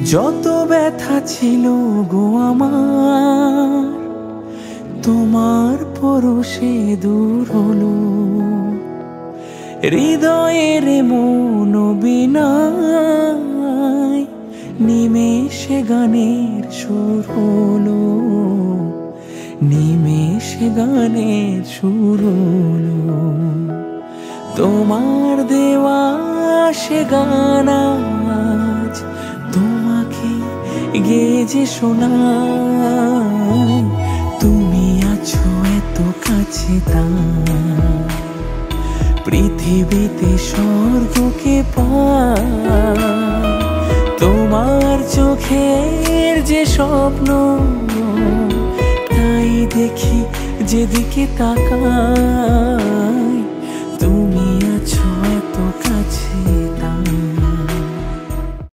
যত ব্যথা ছিল গো আমার, তোমার পরশে দূর হলো। হৃদয়ের মন বিনায় নিমেষে গানের সুর হলো, নিমেষে গানের সুর হলো। তোমার দেওয়া সে গান আজ তোমাকে গেয়ে যে শোনাই। তুমি আছো এত কাছে তাই পৃথিবীতে স্বর্গকে পাই। তোমার চোখের যে স্বপ্ন তাই দেখি যেদিকে তাকাই।